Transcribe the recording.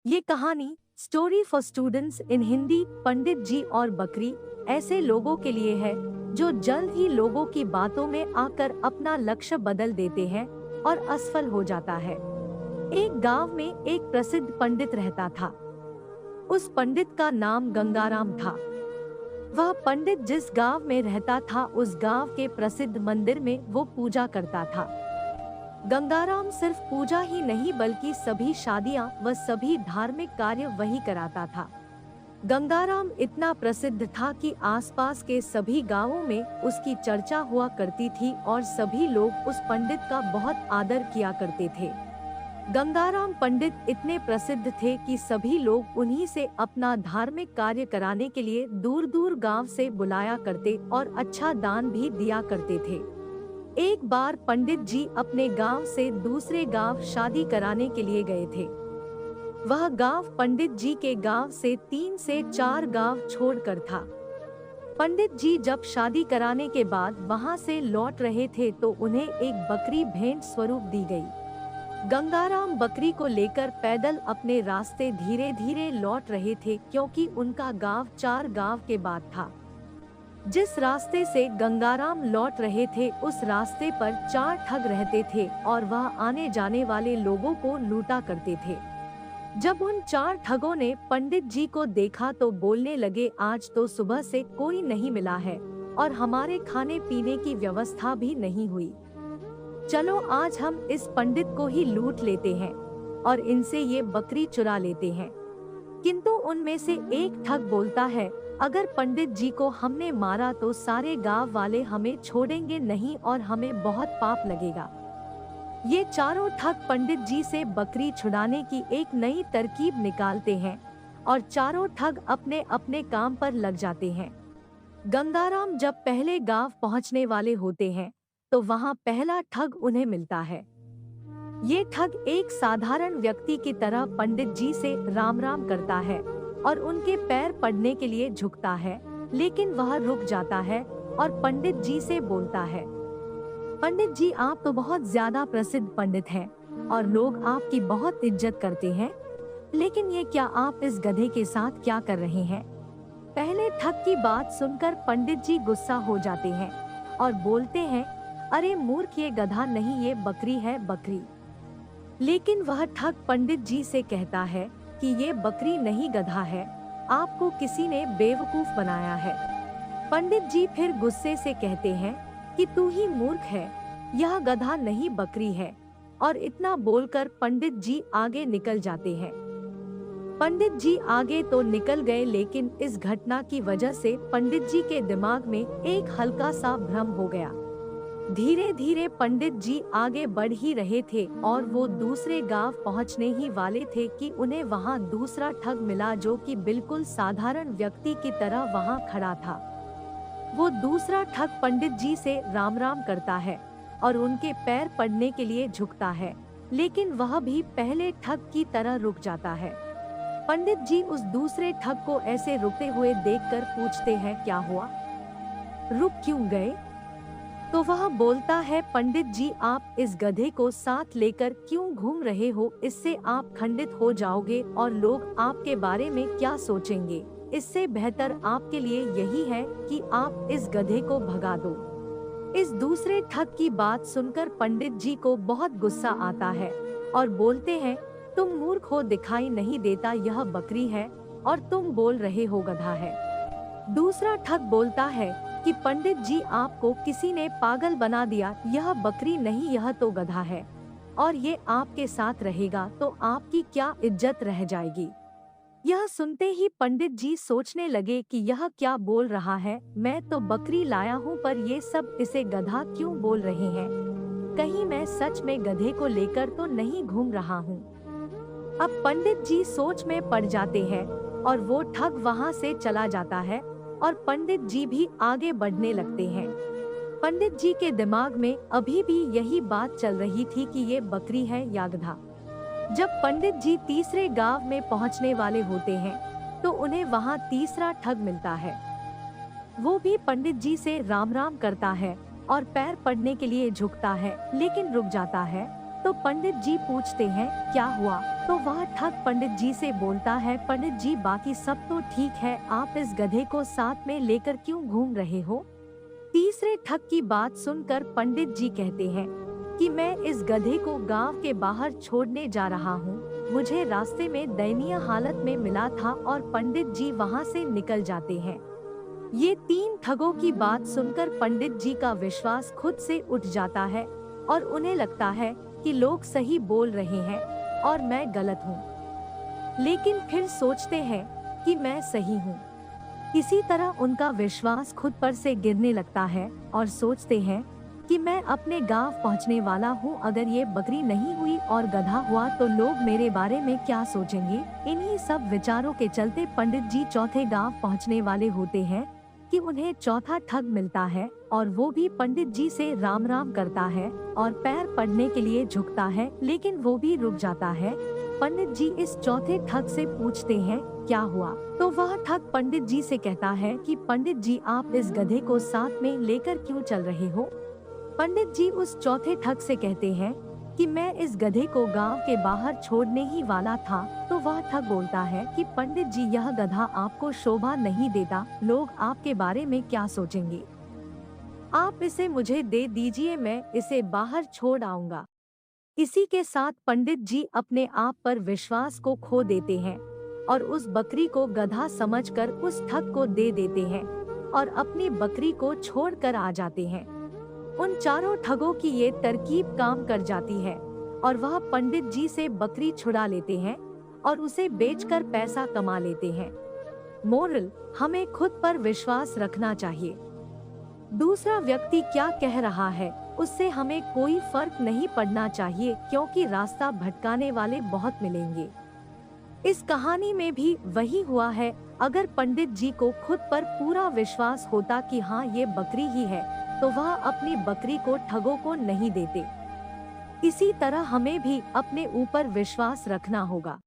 ये कहानी story for students in Hindi Pandit ji और बकरी ऐसे लोगों के लिए है जो जल्द ही लोगों की बातों में आकर अपना लक्ष्य बदल देते हैं और असफल हो जाता है। एक गांव में एक प्रसिद्ध पंडित रहता था। उस पंडित का नाम गंगाराम था। वह पंडित जिस गांव में रहता था उस गांव के प्रसिद्ध मंदिर में वो पूजा करता था। गंगाराम सिर्फ पूजा ही नहीं बल्कि सभी शादियां व सभी धार्मिक कार्य वही कराता था। गंगाराम इतना प्रसिद्ध था कि आसपास के सभी गांवों में उसकी चर्चा हुआ करती थी और सभी लोग उस पंडित का बहुत आदर किया करते थे। गंगाराम पंडित इतने प्रसिद्ध थे कि सभी लोग उन्हीं से अपना धार्मिक कार्य कराने के लिए दूर दूर गांव से बुलाया करते और अच्छा दान भी दिया करते थे। एक बार पंडित जी अपने गांव से दूसरे गांव शादी कराने के लिए गए थे। वह गांव पंडित जी के गांव से 3 से 4 गांव छोड़कर था। पंडित जी जब शादी कराने के बाद वहां से लौट रहे थे तो उन्हें एक बकरी भेंट स्वरूप दी गई। गंगाराम बकरी को लेकर पैदल अपने रास्ते धीरे धीरे लौट रहे थे क्योंकि उनका गांव 4 गांव के बाद था। जिस रास्ते से गंगाराम लौट रहे थे उस रास्ते पर 4 ठग रहते थे और वह आने जाने वाले लोगों को लूटा करते थे। जब उन 4 ठगों ने पंडित जी को देखा तो बोलने लगे, आज तो सुबह से कोई नहीं मिला है और हमारे खाने पीने की व्यवस्था भी नहीं हुई। चलो आज हम इस पंडित को ही लूट लेते हैं और इनसे ये बकरी चुरा लेते हैं। किंतु उनमें से एक ठग बोलता है, अगर पंडित जी को हमने मारा तो सारे गांव वाले हमें छोड़ेंगे नहीं और हमें बहुत पाप लगेगा। ये चारों ठग पंडित जी से बकरी छुड़ाने की एक नई तरकीब निकालते हैं और चारों ठग अपने अपने काम पर लग जाते हैं। गंगाराम जब पहले गांव पहुंचने वाले होते हैं तो वहां पहला ठग उन्हें मिलता है। ये ठग एक साधारण व्यक्ति की तरह पंडित जी से राम राम करता है और उनके पैर पड़ने के लिए झुकता है, लेकिन वह रुक जाता है और पंडित जी से बोलता है, पंडित जी आप तो बहुत ज्यादा प्रसिद्ध पंडित हैं और लोग आपकी बहुत इज्जत करते हैं, लेकिन ये क्या आप इस गधे के साथ क्या कर रहे हैं? पहले ठग की बात सुनकर पंडित जी गुस्सा हो जाते हैं और बोलते हैं, अरे मूर्ख, ये गधा नहीं, ये बकरी है, बकरी। लेकिन वह ठग पंडित जी से कहता है कि ये बकरी नहीं गधा है, आपको किसी ने बेवकूफ बनाया है। पंडित जी फिर गुस्से से कहते हैं कि तू ही मूर्ख है, यह गधा नहीं बकरी है, और इतना बोलकर पंडित जी आगे निकल जाते हैं। पंडित जी आगे तो निकल गए लेकिन इस घटना की वजह से पंडित जी के दिमाग में एक हल्का सा भ्रम हो गया। धीरे धीरे पंडित जी आगे बढ़ ही रहे थे और वो दूसरे गांव पहुंचने ही वाले थे कि उन्हें वहां दूसरा ठग मिला जो कि बिल्कुल साधारण व्यक्ति की तरह वहां खड़ा था। वो दूसरा ठग पंडित जी से राम राम करता है और उनके पैर पड़ने के लिए झुकता है, लेकिन वह भी पहले ठग की तरह रुक जाता है। पंडित जी उस दूसरे ठग को ऐसे रुकते हुए देखकर पूछते हैं, क्या हुआ, रुक क्यों गए? तो वह बोलता है, पंडित जी आप इस गधे को साथ लेकर क्यों घूम रहे हो? इससे आप खंडित हो जाओगे और लोग आपके बारे में क्या सोचेंगे? इससे बेहतर आपके लिए यही है कि आप इस गधे को भगा दो। इस दूसरे ठग की बात सुनकर पंडित जी को बहुत गुस्सा आता है और बोलते हैं, तुम मूर्ख हो, दिखाई नहीं देता यह बकरी है और तुम बोल रहे हो गधा है। दूसरा ठग बोलता है कि पंडित जी आपको किसी ने पागल बना दिया, यह बकरी नहीं यह तो गधा है और ये आपके साथ रहेगा तो आपकी क्या इज्जत रह जाएगी। यह सुनते ही पंडित जी सोचने लगे कि यह क्या बोल रहा है, मैं तो बकरी लाया हूँ पर ये सब इसे गधा क्यों बोल रहे हैं? कहीं मैं सच में गधे को लेकर तो नहीं घूम रहा हूँ। अब पंडित जी सोच में पड़ जाते हैं और वो ठग वहाँ से चला जाता है और पंडित जी भी आगे बढ़ने लगते हैं। पंडित जी के दिमाग में अभी भी यही बात चल रही थी कि ये बकरी है या गधा। जब पंडित जी तीसरे गांव में पहुंचने वाले होते हैं तो उन्हें वहां तीसरा ठग मिलता है। वो भी पंडित जी से राम राम करता है और पैर पड़ने के लिए झुकता है, लेकिन रुक जाता है तो पंडित जी पूछते हैं क्या हुआ। तो वह ठग पंडित जी से बोलता है, पंडित जी बाकी सब तो ठीक है, आप इस गधे को साथ में लेकर क्यों घूम रहे हो। तीसरे ठग की बात सुनकर पंडित जी कहते हैं कि मैं इस गधे को गांव के बाहर छोड़ने जा रहा हूँ। मुझे रास्ते में दयनीय हालत में मिला था और पंडित जी वहाँ से निकल जाते हैं। ये तीन ठगों की बात सुनकर पंडित जी का विश्वास खुद से उठ जाता है और उन्हें लगता है कि लोग सही बोल रहे हैं और मैं गलत हूँ। लेकिन फिर सोचते हैं कि मैं सही हूँ। इसी तरह उनका विश्वास खुद पर से गिरने लगता है और सोचते हैं कि मैं अपने गांव पहुंचने वाला हूं। अगर ये बकरी नहीं हुई और गधा हुआ तो लोग मेरे बारे में क्या सोचेंगे। इन्हीं सब विचारों के चलते पंडित जी चौथे गांव पहुंचने वाले होते हैं कि उन्हें चौथा ठग मिलता है और वो भी पंडित जी से राम राम करता है और पैर पड़ने के लिए झुकता है, लेकिन वो भी रुक जाता है। पंडित जी इस चौथे ठग से पूछते हैं क्या हुआ। तो वह ठग पंडित जी से कहता है कि पंडित जी आप इस गधे को साथ में लेकर क्यों चल रहे हो। पंडित जी उस चौथे ठग से कहते हैं कि मैं इस गधे को गांव के बाहर छोड़ने ही वाला था। तो वह ठग बोलता है कि पंडित जी यह गधा आपको शोभा नहीं देता, लोग आपके बारे में क्या सोचेंगे। आप इसे मुझे दे दीजिए, मैं इसे बाहर छोड़ आऊंगा। इसी के साथ पंडित जी अपने आप पर विश्वास को खो देते हैं और उस बकरी को गधा समझकर उस ठग को दे देते हैं और अपनी बकरी को छोड़कर आ जाते हैं। उन चारों ठगों की ये तरकीब काम कर जाती है और वह पंडित जी से बकरी छुड़ा लेते हैं और उसे बेचकर पैसा कमा लेते हैं। मोरल, हमें खुद पर विश्वास रखना चाहिए। दूसरा व्यक्ति क्या कह रहा है उससे हमें कोई फर्क नहीं पड़ना चाहिए, क्योंकि रास्ता भटकाने वाले बहुत मिलेंगे। इस कहानी में भी वही हुआ है। अगर पंडित जी को खुद पर पूरा विश्वास होता कि हाँ ये बकरी ही है, तो वह अपनी बकरी को ठगों को नहीं देते। इसी तरह हमें भी अपने ऊपर विश्वास रखना होगा।